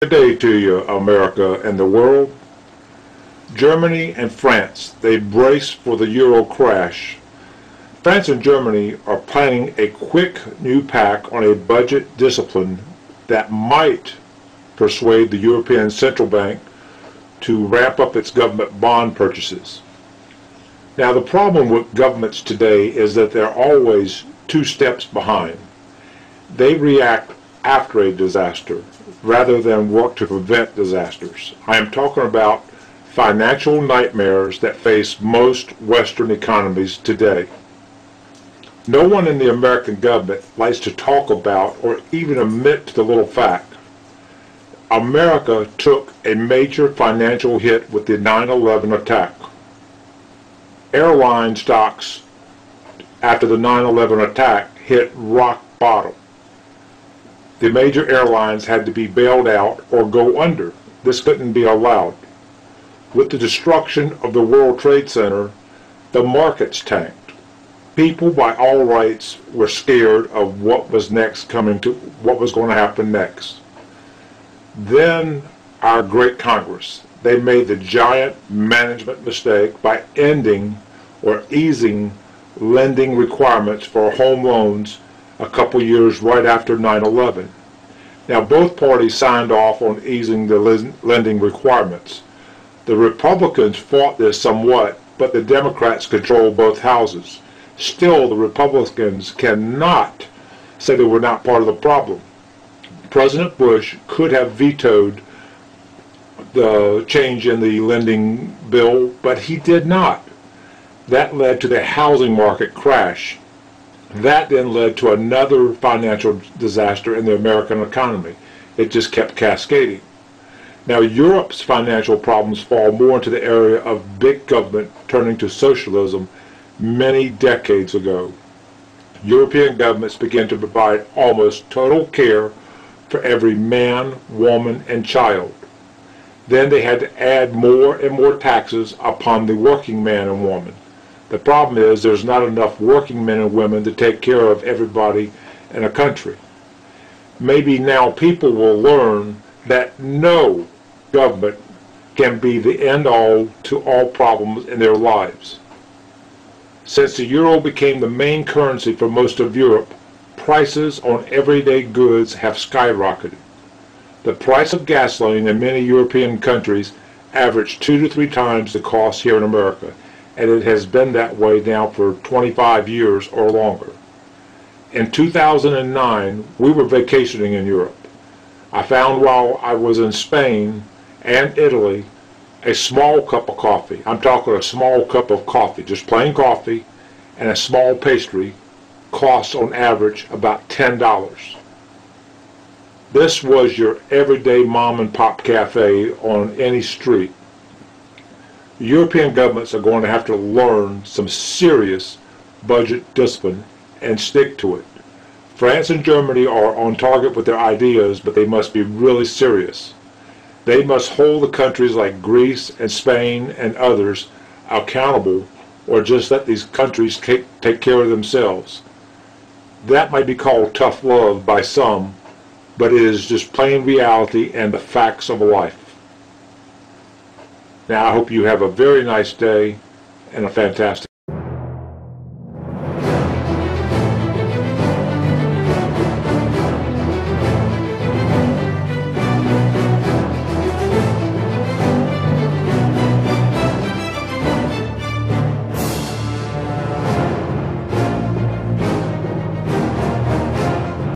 Good day to you, America and the world. Germany and France, they brace for the Euro crash. France and Germany are planning a quick new pact on a budget discipline that might persuade the European Central Bank to ramp up its government bond purchases. Now, the problem with governments today is that they're always two steps behind. They react after a disaster rather than work to prevent disasters. I am talking about financial nightmares that face most Western economies today. No one in the American government likes to talk about or even admit to the little fact. America took a major financial hit with the 9/11 attack. Airline stocks after the 9/11 attack hit rock bottom. The major airlines had to be bailed out or go under. This couldn't be allowed. With the destruction of the World Trade Center, the markets tanked. People, by all rights, were scared of what was going to happen next. Then our great Congress, they made the giant management mistake by ending or easing lending requirements for home loans a couple years right after 9/11. Now, both parties signed off on easing the lending requirements. The Republicans fought this somewhat, but the Democrats control both houses. Still, the Republicans cannot say they were not part of the problem. President Bush could have vetoed the change in the lending bill, but he did not. That led to the housing market crash. That then led to another financial disaster in the American economy. It just kept cascading. Now, Europe's financial problems fall more into the area of big government turning to socialism many decades ago. European governments began to provide almost total care for every man, woman, and child. Then they had to add more and more taxes upon the working man and woman. The problem is there's not enough working men and women to take care of everybody in a country. Maybe now people will learn that no government can be the end-all to all problems in their lives. Since the euro became the main currency for most of Europe, prices on everyday goods have skyrocketed. The price of gasoline in many European countries averaged 2 to 3 times the cost here in America, and it has been that way now for 25 years or longer. In 2009, we were vacationing in Europe. I found while I was in Spain and Italy a small cup of coffee. I'm talking a small cup of coffee, just plain coffee, and a small pastry costs on average about $10. This was your everyday mom and pop cafe on any street. European governments are going to have to learn some serious budget discipline and stick to it. France and Germany are on target with their ideas, but they must be really serious. They must hold the countries like Greece and Spain and others accountable, or just let these countries take care of themselves. That might be called tough love by some, but it is just plain reality and the facts of life. Now, I hope you have a very nice day and a fantastic